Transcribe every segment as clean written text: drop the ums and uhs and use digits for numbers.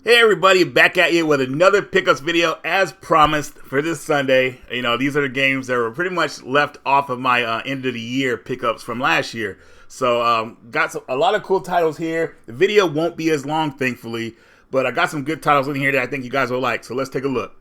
Hey everybody, back at you with another pickups video as promised for this Sunday. You know, these are the games that were pretty much left off of my end of the year pickups from last year. So got a lot of cool titles here. The video won't be as long, thankfully, but I got some good titles in here that I think you guys will like. So let's take a look.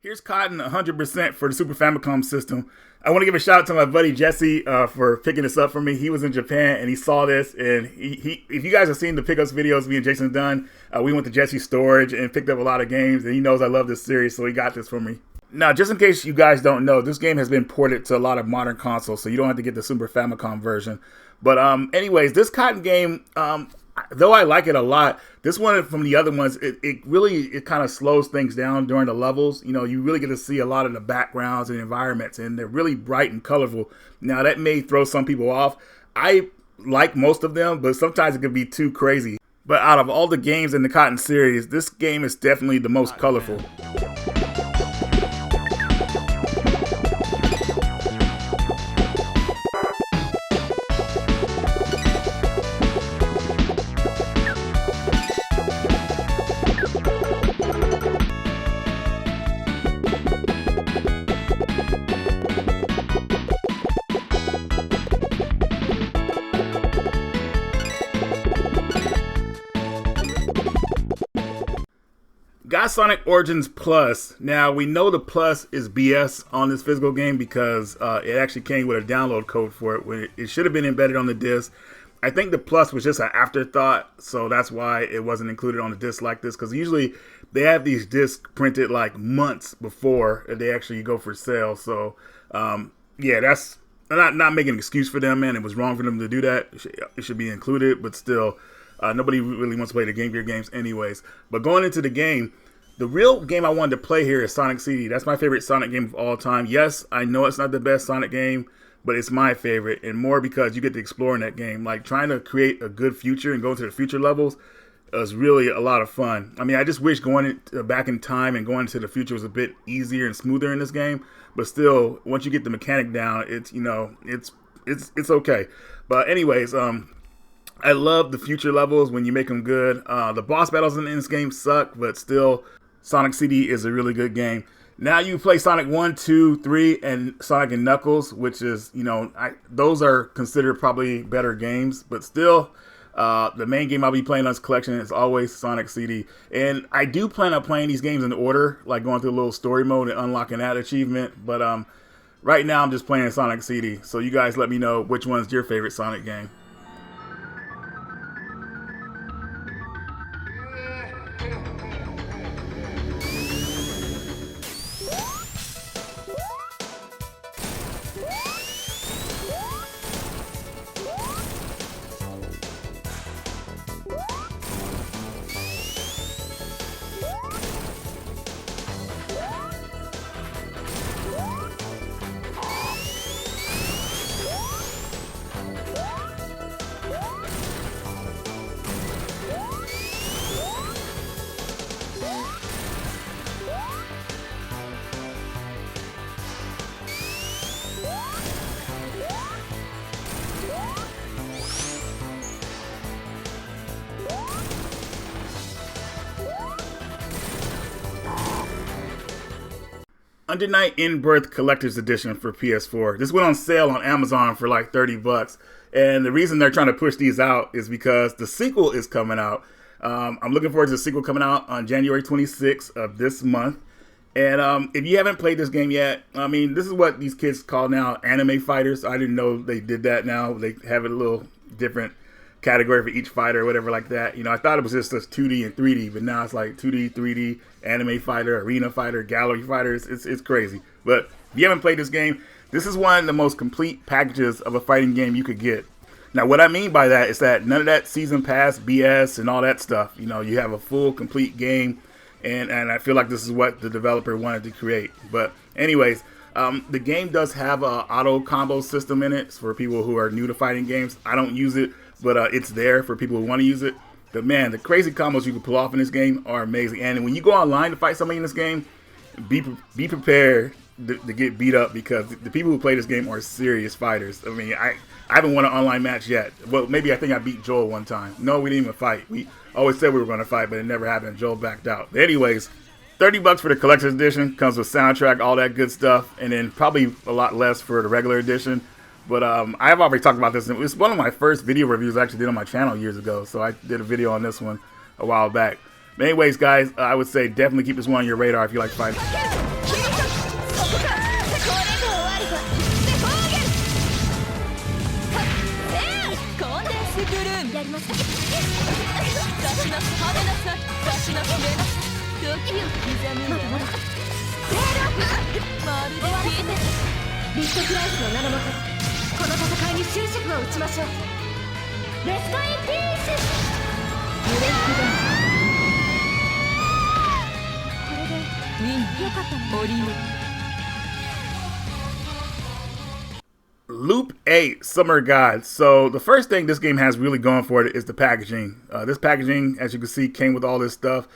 Here's Cotton 100% for the Super Famicom system. I want to give a shout out to my buddy Jesse for picking this up for me. He was in Japan and he saw this, and if you guys have seen the pickups videos me and Jason have done, we went to Jesse's storage and picked up a lot of games, and he knows I love this series, so he got this for me. Now, just in case you guys don't know, this game has been ported to a lot of modern consoles, so you don't have to get the Super Famicom version. But anyways, this Cotton game, though I like it a lot, this one from the other ones, it kind of slows things down during the levels. You know, you really get to see a lot of the backgrounds and environments, and they're really bright and colorful. Now, that may throw some people off. I like most of them, but sometimes it can be too crazy. But out of all the games in the Cotton series, this game is definitely the most colorful. Got Sonic Origins Plus. Now, we know the Plus is BS on this physical game because it actually came with a download code for it when it should have been embedded on the disc. I think the Plus was just an afterthought, so that's why it wasn't included on the disc like this, because usually they have these discs printed like months before they actually go for sale. So, yeah, that's not making an excuse for them, man. It was wrong for them to do that. It should be included, but still, nobody really wants to play the Game Gear games anyways. But going into the game, the real game I wanted to play here is Sonic CD. That's my favorite Sonic game of all time. Yes, I know it's not the best Sonic game, but it's my favorite, and more because you get to explore in that game. Like, trying to create a good future and go into the future levels is really a lot of fun. I mean, I just wish going back in time and going into the future was a bit easier and smoother in this game, but still, once you get the mechanic down, it's, you know, it's okay. But anyways, I love the future levels when you make them good. The boss battles in this game suck, but still, Sonic CD is a really good game. Now you play Sonic 1, 2, 3, and Sonic and Knuckles, which is, you know, those are considered probably better games, but still, the main game I'll be playing on this collection is always Sonic CD. And I do plan on playing these games in order, like going through a little story mode and unlocking that achievement, but right now I'm just playing Sonic CD. So you guys let me know which one's your favorite Sonic game. Undernight In-Birth Collector's Edition for PS4. This went on sale on Amazon for like 30 bucks. And the reason they're trying to push these out is because the sequel is coming out. I'm looking forward to the sequel coming out on January 26th of this month. And if you haven't played this game yet, I mean, this is what these kids call now anime fighters. I didn't know they did that now. They have it a little different category for each fighter or whatever like that. You know, I thought it was just 2D and 3D, but now it's like 2D, 3D, anime fighter, arena fighter, gallery fighters. It's crazy. But if you haven't played this game, this is one of the most complete packages of a fighting game you could get. Now, what I mean by that is that none of that season pass BS and all that stuff. You know, you have a full, complete game. and I feel like this is what the developer wanted to create. But anyways, the game does have a auto combo system in it for people who are new to fighting games. I don't use it, but it's there for people who want to use it. But man, the crazy combos you can pull off in this game are amazing. And when you go online to fight somebody in this game, be prepared to get beat up, because the people who play this game are serious fighters. I mean, I haven't won an online match yet. Well, maybe I think I beat Joel one time. No, we didn't even fight. We always said we were going to fight, but it never happened. Joel backed out. But anyways, $30 for the collector's edition. Comes with soundtrack, all that good stuff, and then probably a lot less for the regular edition. But I've already talked about this. It was one of my first video reviews I actually did on my channel years ago. So I did a video on this one a while back. But anyways, guys, I would say definitely keep this one on your radar if you like fighting. Loop 8 Summer Guide. So the first thing this game has really going for it is the packaging. This packaging, as you can see, came with all this stuff,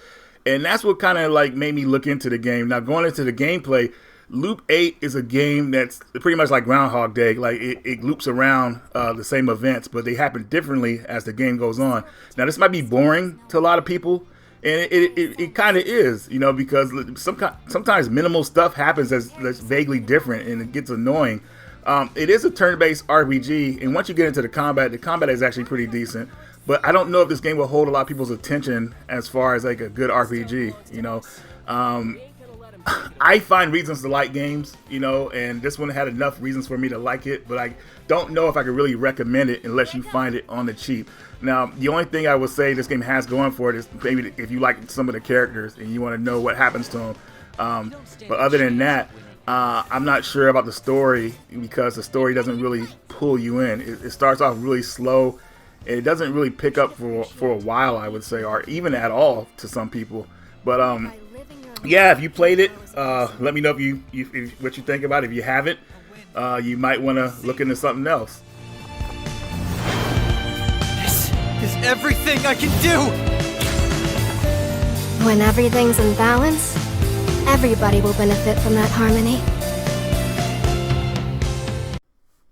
and that's what kind of like made me look into the game. Now, going into the gameplay, Loop 8 is a game that's pretty much like Groundhog Day. Like it loops around the same events, but they happen differently as the game goes on. Now, this might be boring to a lot of people, and it kind of is, you know, because sometimes minimal stuff happens that's vaguely different, and it gets annoying. It is a turn-based RPG, and once you get into the combat is actually pretty decent. But I don't know if this game will hold a lot of people's attention as far as like a good RPG, you know. I find reasons to like games, you know, and this one had enough reasons for me to like it, but I don't know if I could really recommend it unless you find it on the cheap. Now, the only thing I would say this game has going for it is maybe if you like some of the characters and you want to know what happens to them. But other than that, I'm not sure about the story, because the story doesn't really pull you in. It starts off really slow, and it doesn't really pick up for a while, I would say, or even at all to some people. But yeah, if you played it, let me know if what you think about it. If you haven't, you might want to look into something else. This is everything I can do! When everything's in balance, everybody will benefit from that harmony.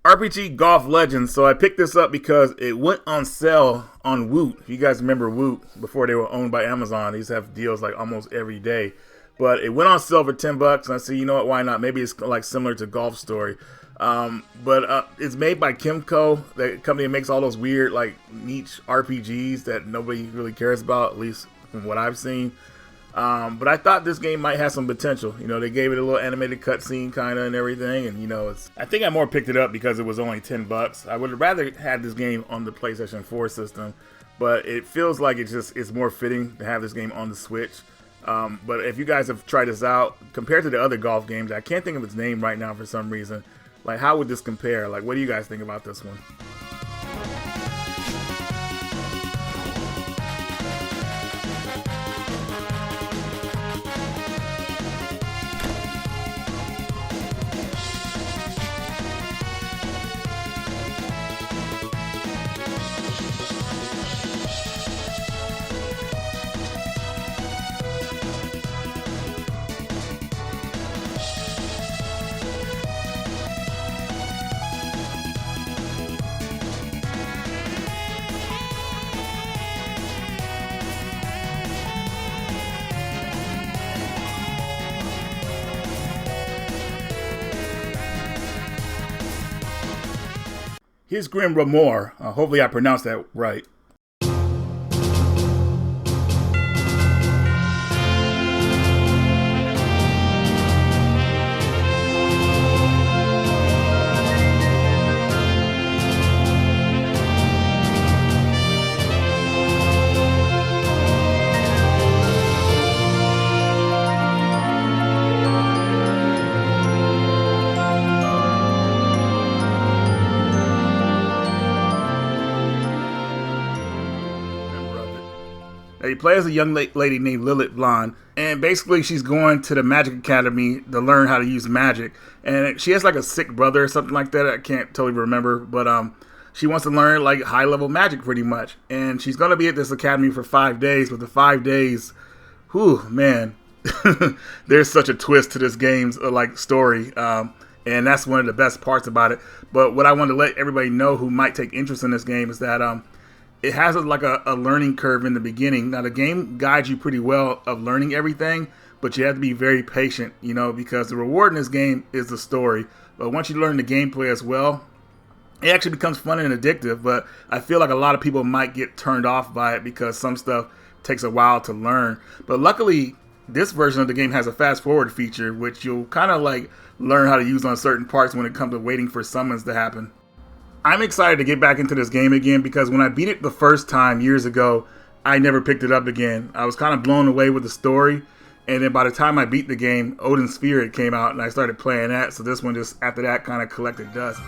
RPG Golf Legends. So I picked this up because it went on sale on Woot. If you guys remember Woot, before they were owned by Amazon, these have deals like almost every day. But it went on sale for $10, and I said, you know what, why not? Maybe it's like similar to Golf Story. But it's made by Kimco, the company that makes all those weird like niche RPGs that nobody really cares about, at least from what I've seen. But I thought this game might have some potential. You know, they gave it a little animated cutscene kind of and everything, and you know, I think I more picked it up because it was only $10. I would have rather had this game on the PlayStation 4 system, but it feels like it's more fitting to have this game on the Switch. But if you guys have tried this out, compared to the other golf games, I can't think of its name right now for some reason. Like, how would this compare? Like, what do you guys think about this one? Here's Grimore. Hopefully I pronounced that right. you play as a young lady named Lilith Blonde, and basically she's going to the Magic Academy to learn how to use magic. And she has like a sick brother or something like that. I can't totally remember, but she wants to learn like high-level magic pretty much. And she's going to be at this academy for 5 days, but the 5 days, whew, man, there's such a twist to this game's like story. And that's one of the best parts about it. But what I want to let everybody know who might take interest in this game is that it has like a learning curve in the beginning. Now, the game guides you pretty well of learning everything, but you have to be very patient, you know, because the reward in this game is the story. But once you learn the gameplay as well, it actually becomes fun and addictive. But I feel like a lot of people might get turned off by it because some stuff takes a while to learn. But luckily, this version of the game has a fast forward feature, which you'll kind of like learn how to use on certain parts when it comes to waiting for summons to happen. I'm excited to get back into this game again because when I beat it the first time years ago, I never picked it up again. I was kind of blown away with the story, and then by the time I beat the game, Odin's Sphere came out and I started playing that, so this one just after that kind of collected dust.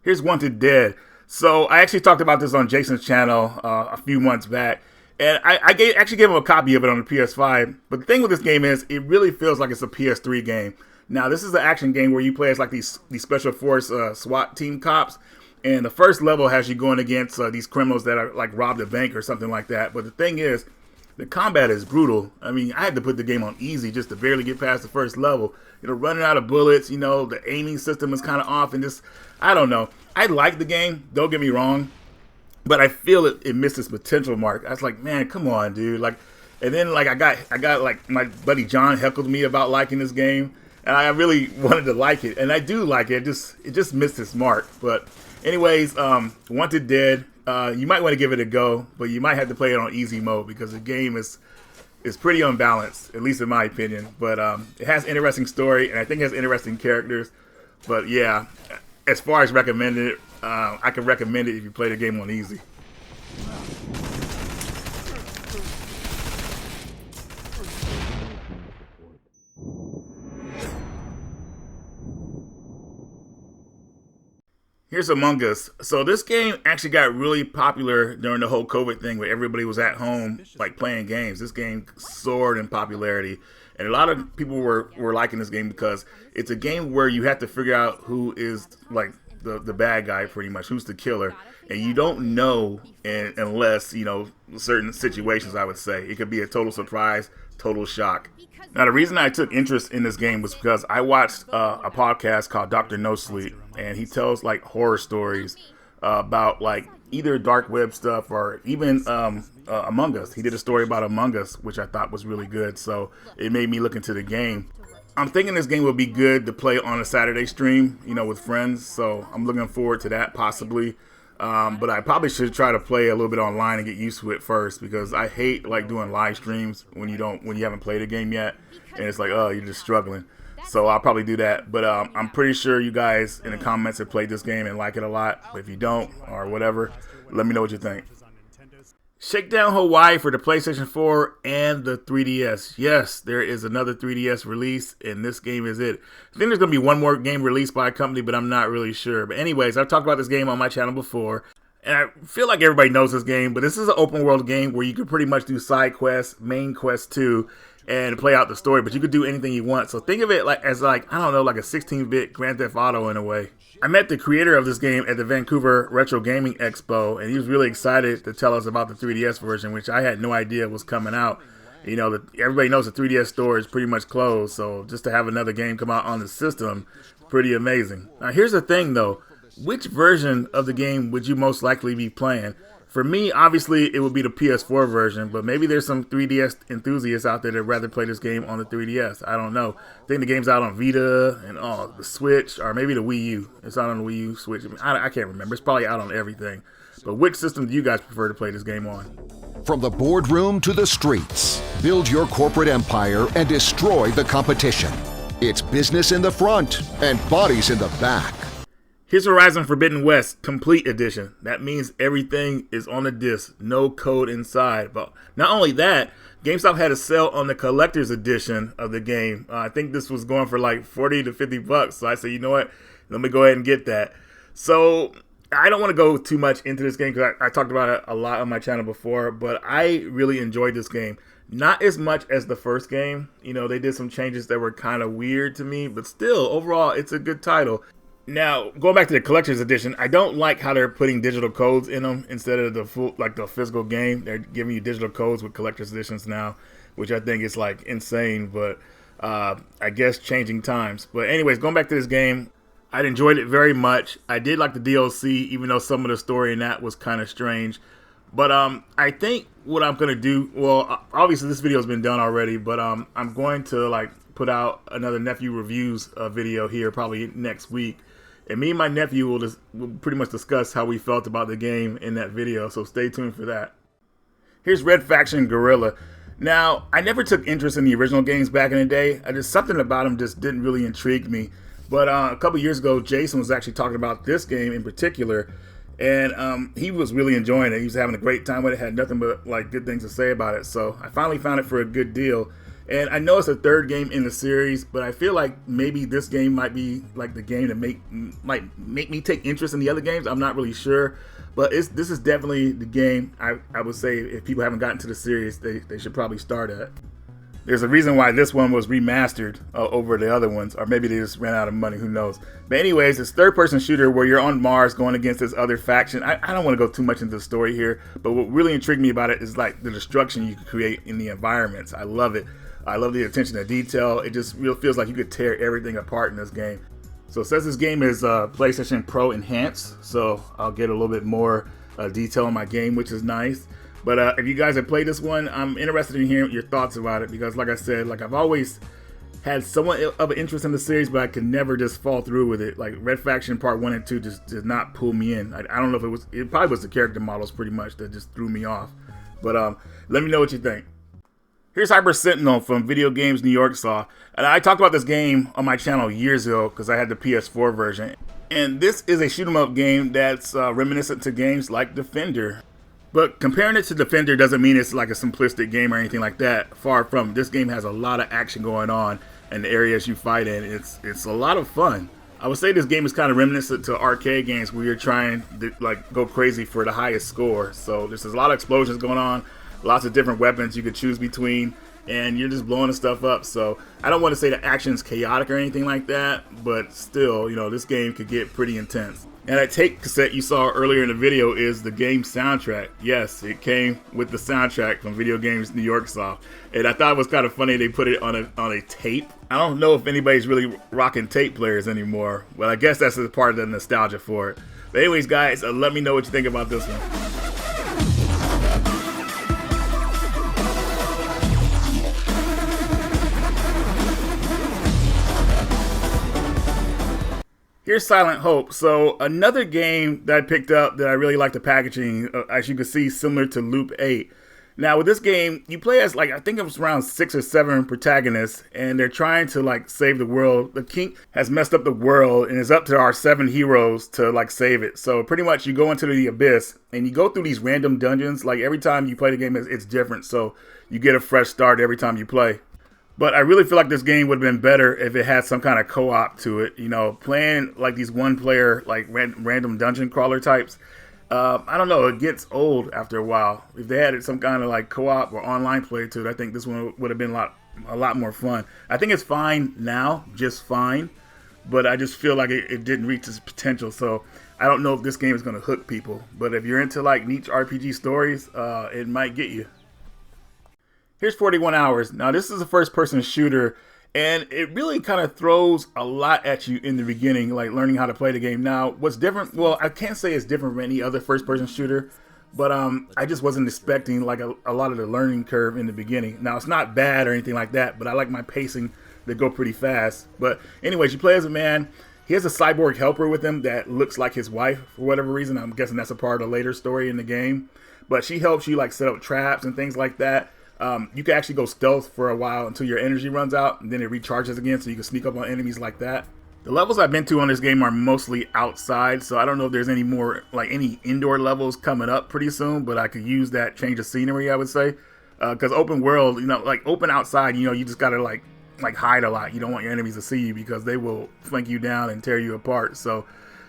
Here's Wanted Dead. So I actually talked about this on Jason's channel a few months back, and I actually gave him a copy of it on the PS5, but the thing with this game is it really feels like it's a PS3 game. Now, this is an action game where you play as like these Special Force SWAT team cops. And the first level has you going against these criminals that are like robbed a bank or something like that. But the thing is, the combat is brutal. I mean, I had to put the game on easy just to barely get past the first level. You know, running out of bullets, you know, the aiming system is kind of off and just, I don't know. I like the game, don't get me wrong, but I feel it missed its potential mark. I was like, man, come on, dude. Like, and then like I got like my buddy John heckled me about liking this game, and I really wanted to like it, and I do like it. It just missed its mark, but. Anyways, Wanted Dead, you might want to give it a go, but you might have to play it on easy mode because the game is pretty unbalanced, at least in my opinion. But it has interesting story, and I think it has interesting characters. But yeah, as far as recommending it, I can recommend it if you play the game on easy. Here's Among Us. So this game actually got really popular during the whole COVID thing where everybody was at home like playing games. This game soared in popularity. And a lot of people were liking this game because it's a game where you have to figure out who is like the bad guy pretty much, who's the killer. And you don't know unless, you know, certain situations, I would say. It could be a total surprise, total shock. Now, the reason I took interest in this game was because I watched a podcast called Dr. No Sleep, and he tells like horror stories about like either dark web stuff or even Among Us. He did a story about Among Us, which I thought was really good, so it made me look into the game. I'm thinking this game would be good to play on a Saturday stream, you know, with friends, so I'm looking forward to that possibly. But I probably should try to play a little bit online and get used to it first because I hate like doing live streams when you haven't played a game yet and it's like, oh, you're just struggling. So I'll probably do that. But I'm pretty sure you guys in the comments have played this game and like it a lot. But if you don't or whatever, let me know what you think. ShakeDown Hawaii for the PlayStation 4 and the 3DS. Yes, there is another 3DS release, and this game is it. I think there's going to be one more game released by a company, but I'm not really sure. But anyways, I've talked about this game on my channel before, and I feel like everybody knows this game, but this is an open world game where you can pretty much do side quests, main quests too, and play out the story, but you could do anything you want. So think of it like as like, I don't know, like a 16-bit Grand Theft Auto in a way. I met the creator of this game at the Vancouver Retro Gaming Expo, and he was really excited to tell us about the 3DS version, which I had no idea was coming out. You know, everybody knows the 3DS store is pretty much closed, so just to have another game come out on the system, pretty amazing. Now, here's the thing, though. Which version of the game would you most likely be playing? For me, obviously, it would be the PS4 version, but maybe there's some 3DS enthusiasts out there that would rather play this game on the 3DS. I don't know. I think the game's out on Vita and the Switch, or maybe the Wii U. It's out on the Wii U, Switch. I can't remember. It's probably out on everything. But which system do you guys prefer to play this game on? From the boardroom to the streets, build your corporate empire and destroy the competition. It's business in the front and bodies in the back. Here's Horizon Forbidden West Complete Edition. That means everything is on the disc, no code inside. But not only that, GameStop had a sale on the collector's edition of the game. I think this was going for like $40 to $50. So I said, you know what? Let me go ahead and get that. So I don't want to go too much into this game because I talked about it a lot on my channel before, but I really enjoyed this game. Not as much as the first game. You know, they did some changes that were kind of weird to me, but still, overall, it's a good title. Now, going back to the collector's edition, I don't like how they're putting digital codes in them instead of the full, like the physical game. They're giving you digital codes with collector's editions now, which I think is like insane, but I guess changing times. But anyways, going back to this game, I enjoyed it very much. I did like the DLC, even though some of the story in that was kind of strange. But I think what I'm going to do, well, obviously this video has been done already, but I'm going to like put out another nephew reviews video here probably next week. And me and my nephew will pretty much discuss how we felt about the game in that video, so stay tuned for that. Here's Red Faction Guerrilla. Now, I never took interest in the original games back in the day. Just something about them just didn't really intrigue me. But a couple years ago, Jason was actually talking about this game in particular, and he was really enjoying it. He was having a great time with it, had nothing but like good things to say about it. So I finally found it for a good deal. And I know it's a third game in the series, but I feel like maybe this game might be like the game that might make me take interest in the other games. I'm not really sure, but this is definitely the game I would say if people haven't gotten to the series, they should probably start at. There's a reason why this one was remastered over the other ones, or maybe they just ran out of money, who knows. But anyways, it's third-person shooter where you're on Mars going against this other faction. I don't want to go too much into the story here, but what really intrigued me about it is like the destruction you can create in the environments. I love it. I love the attention to detail. It just really feels like you could tear everything apart in this game. So it says this game is PlayStation Pro Enhanced, so I'll get a little bit more detail in my game, which is nice. But if you guys have played this one, I'm interested in hearing your thoughts about it because, like I said, like I've always had somewhat of an interest in the series, but I could never just fall through with it. Like Red Faction Part 1 and 2 just did not pull me in. I don't know if it probably was the character models pretty much that just threw me off. But let me know what you think. Here's Hyper Sentinel from Video Games New York Saw. And I talked about this game on my channel years ago because I had the PS4 version. And this is a shoot 'em up game that's reminiscent to games like Defender. But comparing it to Defender doesn't mean it's like a simplistic game or anything like that. Far from. This game has a lot of action going on in the areas you fight in. It's a lot of fun. I would say this game is kind of reminiscent to arcade games where you're trying to like go crazy for the highest score. So there's a lot of explosions going on, lots of different weapons you could choose between, and you're just blowing the stuff up. So I don't want to say the action's chaotic or anything like that, but still, you know, this game could get pretty intense. And that tape cassette you saw earlier in the video is the game soundtrack. Yes, it came with the soundtrack from Video Games New York Soft. And I thought it was kind of funny they put it on a tape. I don't know if anybody's really rocking tape players anymore. Well, I guess that's a part of the nostalgia for it. But anyways, guys, let me know what you think about this one. Here's Silent Hope. So another game that I picked up that I really like the packaging, as you can see, similar to Loop 8. Now with this game, you play as like, I think it was around 6 or 7 protagonists, and they're trying to like save the world. The king has messed up the world, and it's up to our 7 heroes to like save it. So pretty much you go into the abyss, and you go through these random dungeons. Like every time you play the game, it's different. So you get a fresh start every time you play. But I really feel like this game would have been better if it had some kind of co-op to it. You know, playing like these one-player, like random dungeon crawler types. I don't know, it gets old after a while. If they had some kind of like co-op or online play to it, I think this one would have been a lot more fun. I think it's fine now, just fine. But I just feel like it didn't reach its potential. So I don't know if this game is going to hook people. But if you're into like niche RPG stories, it might get you. Here's 41 Hours. Now, this is a first-person shooter, and it really kind of throws a lot at you in the beginning, like learning how to play the game. Now, what's different? Well, I can't say it's different from any other first-person shooter, but I just wasn't expecting like a lot of the learning curve in the beginning. Now, it's not bad or anything like that, but I like my pacing to go pretty fast. But anyways, you play as a man. He has a cyborg helper with him that looks like his wife for whatever reason. I'm guessing that's a part of the later story in the game. But she helps you like set up traps and things like that. You can actually go stealth for a while until your energy runs out, and then it recharges again, so you can sneak up on enemies like that. The levels I've been to on this game are mostly outside, so I don't know if there's any more, like any indoor levels coming up pretty soon, but I could use that change of scenery, I would say. Because open world, you know, like open outside, you know, you just gotta like hide a lot. You don't want your enemies to see you because they will flank you down and tear you apart. So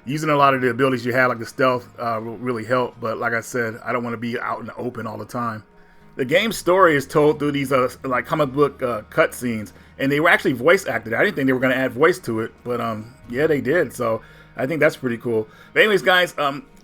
using a lot of the abilities you have, like the stealth, will really help. But like I said, I don't want to be out in the open all the time. The game's story is told through these like comic book cutscenes, and they were actually voice acted. I didn't think they were going to add voice to it, but yeah, they did. So I think that's pretty cool. But anyways, guys,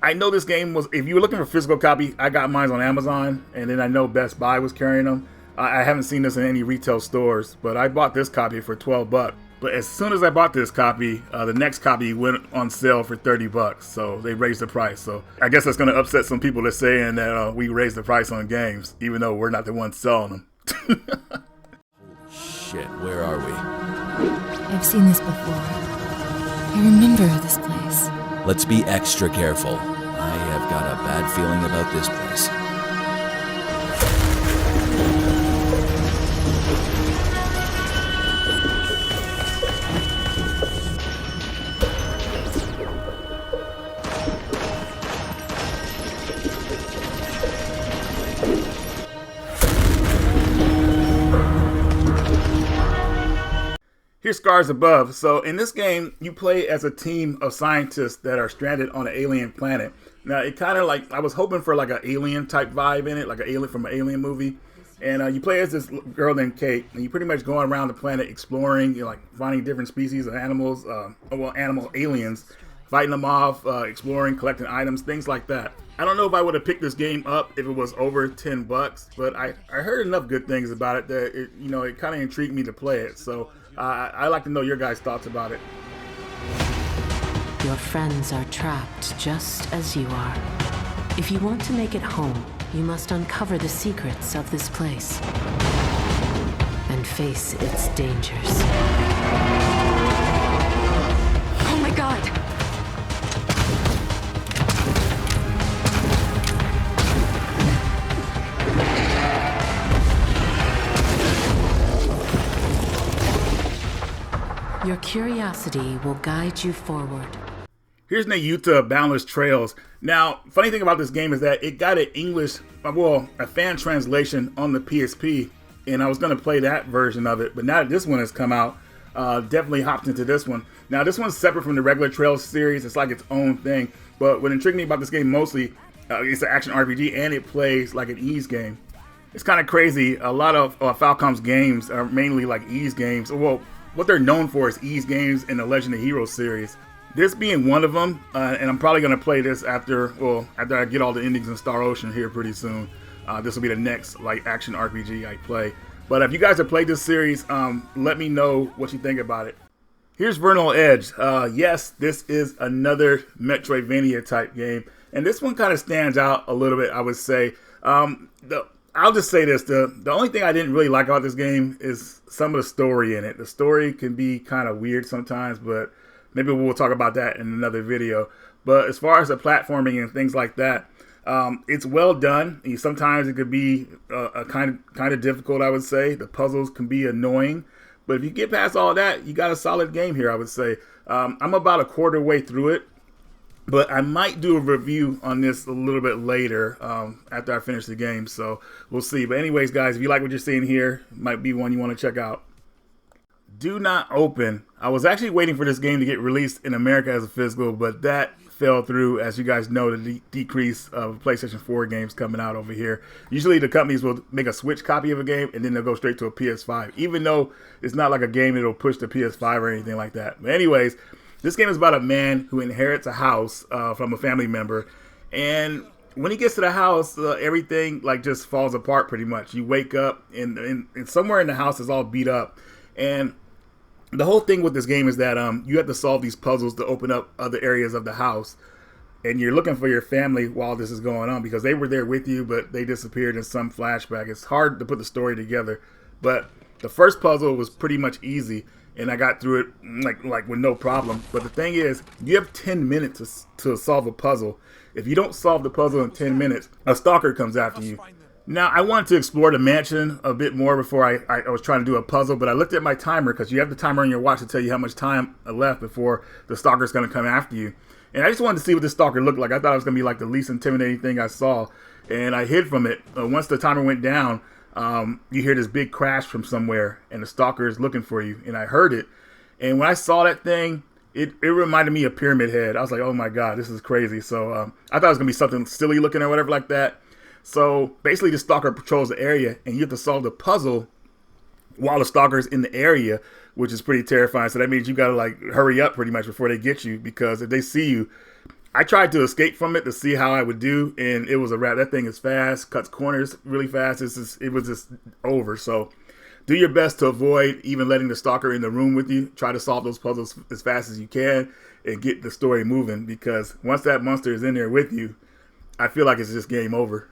I know this game was, if you were looking for a physical copy, I got mine on Amazon, and then I know Best Buy was carrying them. I haven't seen this in any retail stores, but I bought this copy for $12. But as soon as I bought this copy, the next copy went on sale for $30. So they raised the price. So I guess that's going to upset some people that's saying that we raised the price on games, even though we're not the ones selling them. Shit, where are we? I've seen this before. I remember this place. Let's be extra careful. I have got a bad feeling about this place. Here's Scars Above. So in this game, you play as a team of scientists that are stranded on an alien planet. Now, it kind of like, I was hoping for like an alien type vibe in it, like an alien from an alien movie. And you play as this girl named Kate, and you pretty much go around the planet exploring, like finding different species of animals, animal aliens, fighting them off, exploring, collecting items, things like that. I don't know if I would have picked this game up if it was over $10, but I heard enough good things about it that it kind of intrigued me to play it. So I'd like to know your guys' thoughts about it. Your friends are trapped just as you are. If you want to make it home, you must uncover the secrets of this place and face its dangers. Oh my god! Your curiosity will guide you forward. Here's Nayuta, Boundless Trails. Now, funny thing about this game is that it got an English, well, a fan translation on the PSP, and I was going to play that version of it, but now that this one has come out, definitely hopped into this one. Now, this one's separate from the regular Trails series. It's like its own thing, but what intrigued me about this game mostly, it's an action RPG, and it plays like an ease game. It's kind of crazy. A lot of Falcom's games are mainly like ease games. Well, what they're known for is ease games in the Legend of Heroes series. This being one of them, and I'm probably going to play this after I get all the endings in Star Ocean here pretty soon. This will be the next like action RPG I play. But if you guys have played this series, let me know what you think about it. Here's Vernal Egde. Yes, this is another Metroidvania type game, and this one kind of stands out a little bit, I would say. I'll just say this, the only thing I didn't really like about this game is some of the story in it. The story can be kind of weird sometimes, but maybe we'll talk about that in another video. But as far as the platforming and things like that, it's well done. Sometimes it could be a kind of difficult, I would say. The puzzles can be annoying. But if you get past all that, you got a solid game here, I would say. I'm about a quarter way through it. But I might do a review on this a little bit later after I finish the game. So we'll see. But anyways, guys, if you like what you're seeing here, it might be one you want to check out. Do Not Open. I was actually waiting for this game to get released in America as a physical, but that fell through, as you guys know, the decrease of PlayStation 4 games coming out over here. Usually the companies will make a Switch copy of a game and then they'll go straight to a PS5, even though it's not like a game that'll push to PS5 or anything like that. But anyways, this game is about a man who inherits a house from a family member, and when he gets to the house, everything like just falls apart pretty much. You wake up and somewhere in the house is all beat up, and the whole thing with this game is that you have to solve these puzzles to open up other areas of the house, and you're looking for your family while this is going on because they were there with you, but they disappeared in some flashback. It's hard to put the story together, but the first puzzle was pretty much easy, and I got through it like with no problem. But the thing is, you have 10 minutes to solve a puzzle. If you don't solve the puzzle in 10 minutes, a stalker comes after you. Now, I wanted to explore the mansion a bit more before I was trying to do a puzzle, but I looked at my timer because you have the timer on your watch to tell you how much time left before the stalker's going to come after you. And I just wanted to see what this stalker looked like. I thought it was going to be like the least intimidating thing I saw, and I hid from it. Once the timer went down, you hear this big crash from somewhere, and the stalker is looking for you, and I heard it. And when I saw that thing, it reminded me of Pyramid Head. I was like, oh my god, this is crazy. So I thought it was gonna be something silly looking or whatever like that. So basically, the stalker patrols the area, and you have to solve the puzzle while the stalker's in the area, which is pretty terrifying. So that means you gotta like hurry up pretty much before they get you, because if they see you, I tried to escape from it to see how I would do, and it was a wrap. That thing is fast, cuts corners really fast. It was just over. So do your best to avoid even letting the stalker in the room with you. Try to solve those puzzles as fast as you can and get the story moving, because once that monster is in there with you, I feel like it's just game over.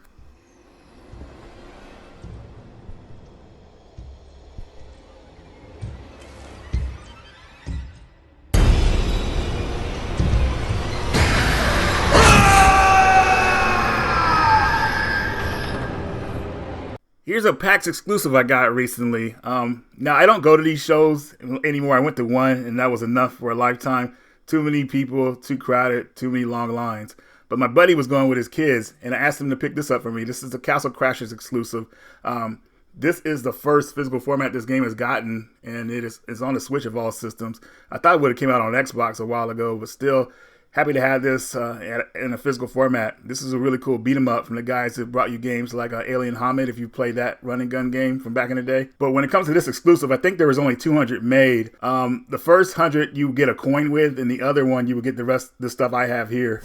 Here's a PAX exclusive I got recently. Now, I don't go to these shows anymore. I went to one, and that was enough for a lifetime. Too many people, too crowded, too many long lines. But my buddy was going with his kids, and I asked him to pick this up for me. This is the Castle Crashers exclusive. This is the first physical format this game has gotten, and it's on the Switch of all systems. I thought it would have came out on Xbox a while ago, but still happy to have this in a physical format. This is a really cool beat 'em up from the guys that brought you games like Alien Homid, if you played that run and gun game from back in the day. But when it comes to this exclusive, I think there was only 200 made. The first 100 you get a coin with, and the other one you would get the rest of the stuff I have here.